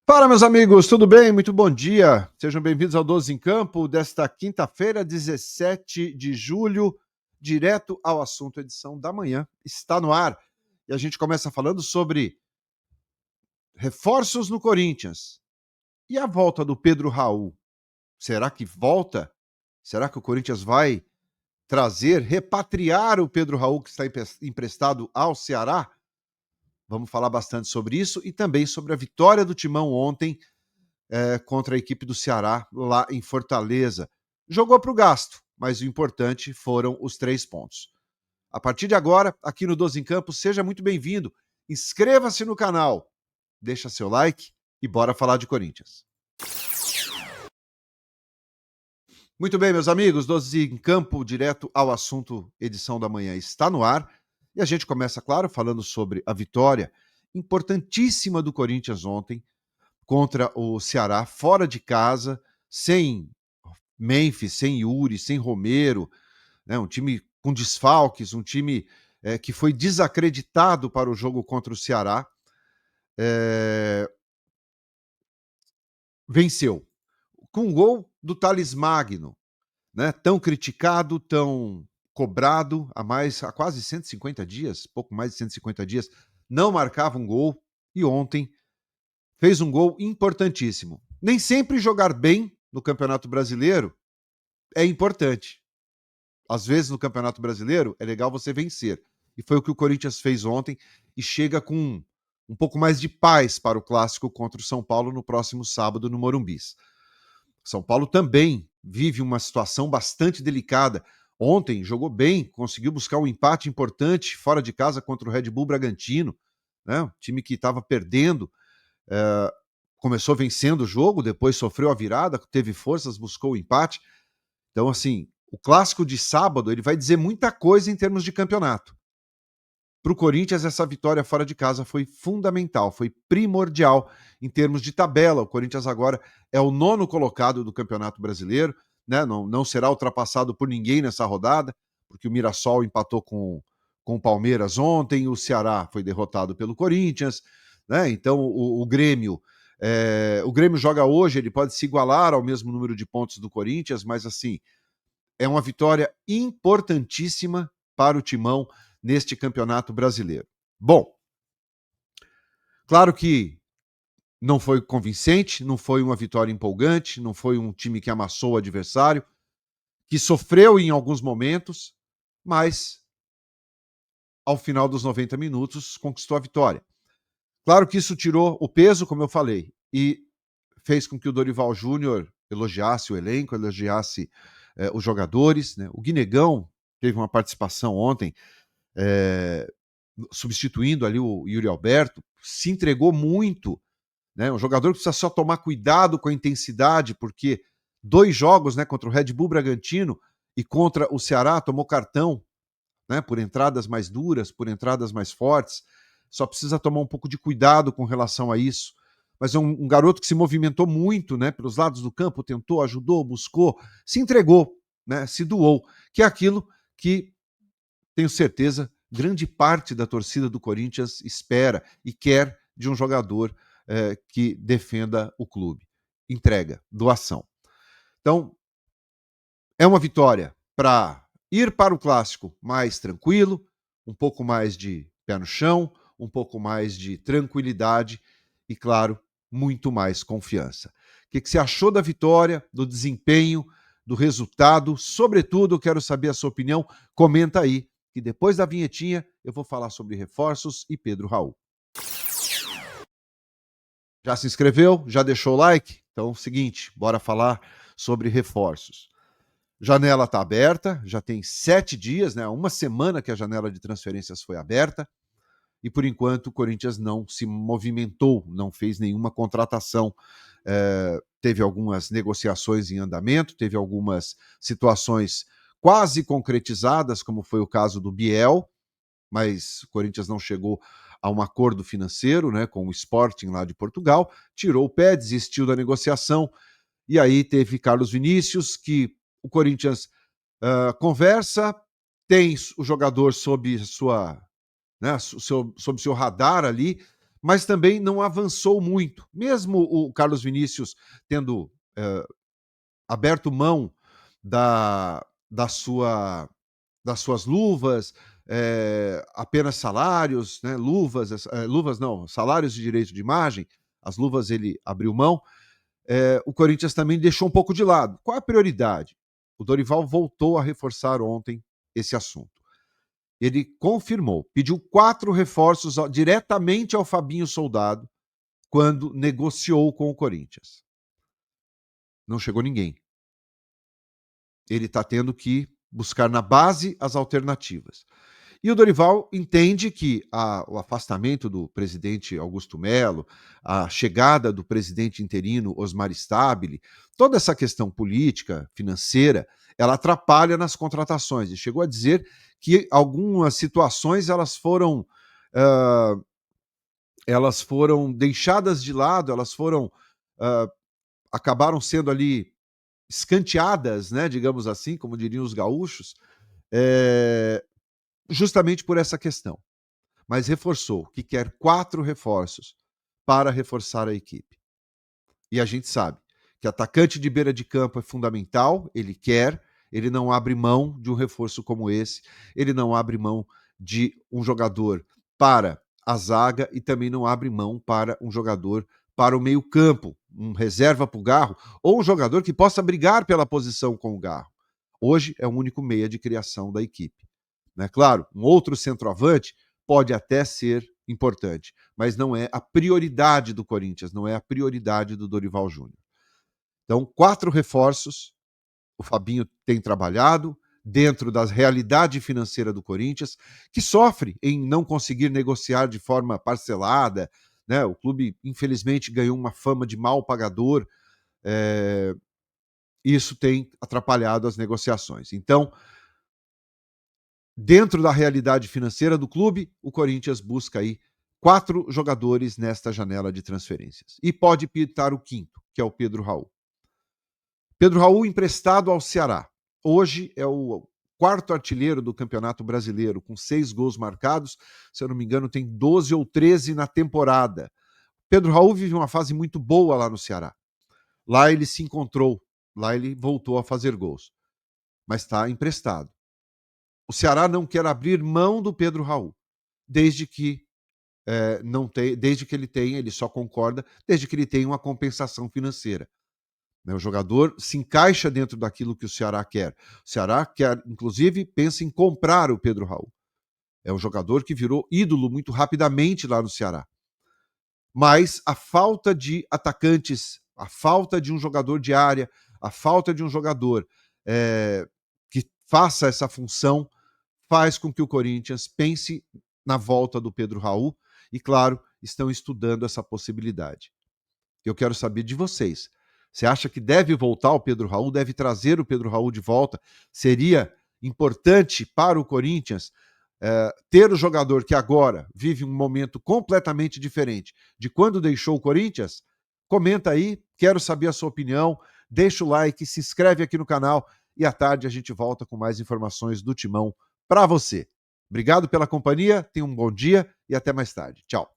Fala, meus amigos, tudo bem? Muito bom dia. Sejam bem-vindos ao 12 em Campo desta quinta-feira, 17 de julho, direto ao assunto, edição da manhã. Está no ar. E a gente começa falando sobre reforços no Corinthians. E a volta do Pedro Raul? Será que volta? Será que o Corinthians vai trazer, repatriar o Pedro Raul que está emprestado ao Ceará? Vamos falar bastante sobre isso e também sobre a vitória do Timão ontem contra a equipe do Ceará lá em Fortaleza. Jogou para o gasto, mas o importante foram os 3 pontos. A partir de agora, aqui no 12 em Campo, seja muito bem-vindo. Inscreva-se no canal, deixa seu like e bora falar de Corinthians. Muito bem, meus amigos, 12 em Campo, direto ao assunto, edição da manhã está no ar. E a gente começa, claro, falando sobre a vitória importantíssima do Corinthians ontem contra o Ceará, fora de casa, sem Memphis, sem Yuri, sem Romero, né? Um time com desfalques, um time que foi desacreditado para o jogo contra o Ceará. Venceu com um gol do Thales Magno, né? Tão criticado, tão cobrado há quase 150 dias, pouco mais de 150 dias, não marcava um gol e ontem fez um gol importantíssimo. Nem sempre jogar bem no Campeonato Brasileiro é importante. Às vezes no Campeonato Brasileiro é legal você vencer. E foi o que o Corinthians fez ontem e chega com um pouco mais de paz para o clássico contra o São Paulo no próximo sábado no Morumbi. São Paulo também vive uma situação bastante delicada. Ontem jogou bem, conseguiu buscar um empate importante fora de casa contra o Red Bull Bragantino, né? Um time que estava perdendo, começou vencendo o jogo, depois sofreu a virada, teve forças, buscou o empate. Então, assim, o clássico de sábado ele vai dizer muita coisa em termos de campeonato. Para o Corinthians, essa vitória fora de casa foi fundamental, foi primordial em termos de tabela. O Corinthians agora é o 9º colocado do Campeonato Brasileiro, né? Não será ultrapassado por ninguém nessa rodada, porque o Mirassol empatou com o Palmeiras ontem, o Ceará foi derrotado pelo Corinthians, né? Então o Grêmio. O Grêmio joga hoje, ele pode se igualar ao mesmo número de pontos do Corinthians, mas assim, é uma vitória importantíssima para o Timão neste Campeonato Brasileiro. Bom, claro que não foi convincente, não foi uma vitória empolgante, não foi um time que amassou o adversário, que sofreu em alguns momentos, mas ao final dos 90 minutos conquistou a vitória. Claro que isso tirou o peso, como eu falei, e fez com que o Dorival Júnior elogiasse o elenco, elogiasse os jogadores, né? O Guinegão teve uma participação ontem, substituindo ali o Yuri Alberto, se entregou muito, né? Um jogador que precisa só tomar cuidado com a intensidade, porque 2 jogos, né, contra o Red Bull Bragantino e contra o Ceará, tomou cartão, né, por entradas mais duras, por entradas mais fortes. Só precisa tomar um pouco de cuidado com relação a isso. Mas é um garoto que se movimentou muito, né, pelos lados do campo, tentou, ajudou, buscou, se entregou, né, se doou, que é aquilo que tenho certeza grande parte da torcida do Corinthians espera e quer de um jogador que defenda o clube. Entrega, doação. Então, é uma vitória para ir para o clássico mais tranquilo, um pouco mais de pé no chão, um pouco mais de tranquilidade e, claro, muito mais confiança. O que você achou da vitória, do desempenho, do resultado? Sobretudo, eu quero saber a sua opinião. Comenta aí, que depois da vinhetinha eu vou falar sobre reforços e Pedro Raul. Já se inscreveu? Já deixou o like? Então, é o seguinte, bora falar sobre reforços. Janela está aberta, já tem 7 dias, né? Uma semana que a janela de transferências foi aberta e, por enquanto, o Corinthians não se movimentou, não fez nenhuma contratação. Teve algumas negociações em andamento, teve algumas situações quase concretizadas, como foi o caso do Biel, mas o Corinthians não chegou a um acordo financeiro, né, com o Sporting lá de Portugal, tirou o pé, desistiu da negociação, e aí teve Carlos Vinícius, que o Corinthians conversa, tem o jogador sob sua, né, sob seu radar ali, mas também não avançou muito. Mesmo o Carlos Vinícius tendo aberto mão da, da sua, das suas luvas, apenas salários, né, luvas não, salários de direito de imagem, as luvas ele abriu mão, o Corinthians também deixou um pouco de lado. Qual é a prioridade? O Dorival voltou a reforçar ontem esse assunto. Ele confirmou, pediu 4 reforços diretamente ao Fabinho Soldado quando negociou com o Corinthians. Não chegou ninguém. Ele está tendo que buscar na base as alternativas. E o Dorival entende que o afastamento do presidente Augusto Melo, a chegada do presidente interino Osmar Stabile, toda essa questão política, financeira, ela atrapalha nas contratações. E chegou a dizer que algumas situações elas foram deixadas de lado, acabaram sendo ali escanteadas, né, digamos assim, como diriam os gaúchos, justamente por essa questão. Mas reforçou que quer 4 reforços para reforçar a equipe. E a gente sabe que atacante de beira de campo é fundamental, ele não abre mão de um reforço como esse, ele não abre mão de um jogador para a zaga e também não abre mão para um jogador para o meio-campo, um reserva para o Garro, ou um jogador que possa brigar pela posição com o Garro. Hoje é o único meia de criação da equipe. Né? Claro, um outro centroavante pode até ser importante, mas não é a prioridade do Corinthians, não é a prioridade do Dorival Júnior. Então, 4 reforços, o Fabinho tem trabalhado dentro da realidade financeira do Corinthians, que sofre em não conseguir negociar de forma parcelada, né? O clube, infelizmente, ganhou uma fama de mal pagador, isso tem atrapalhado as negociações. Então, dentro da realidade financeira do clube, o Corinthians busca aí 4 jogadores nesta janela de transferências. E pode pintar o quinto, que é o Pedro Raul. Pedro Raul emprestado ao Ceará. Hoje é o 4º artilheiro do Campeonato Brasileiro, com 6 gols marcados. Se eu não me engano, tem 12 ou 13 na temporada. Pedro Raul vive uma fase muito boa lá no Ceará. Lá ele se encontrou, lá ele voltou a fazer gols. Mas está emprestado. O Ceará não quer abrir mão do Pedro Raul, desde que desde que ele tenha, ele só concorda, desde que ele tenha uma compensação financeira. Né? O jogador se encaixa dentro daquilo que o Ceará quer. O Ceará quer, inclusive, pensa em comprar o Pedro Raul. É um jogador que virou ídolo muito rapidamente lá no Ceará. Mas a falta de atacantes, a falta de um jogador de área, a falta de um jogador que faça essa função faz com que o Corinthians pense na volta do Pedro Raul e, claro, estão estudando essa possibilidade. Eu quero saber de vocês. Você acha que deve voltar o Pedro Raul, deve trazer o Pedro Raul de volta? Seria importante para o Corinthians ter o jogador que agora vive um momento completamente diferente de quando deixou o Corinthians? Comenta aí, quero saber a sua opinião, deixa o like, se inscreve aqui no canal e à tarde a gente volta com mais informações do Timão para você. Obrigado pela companhia, tenha um bom dia e até mais tarde. Tchau.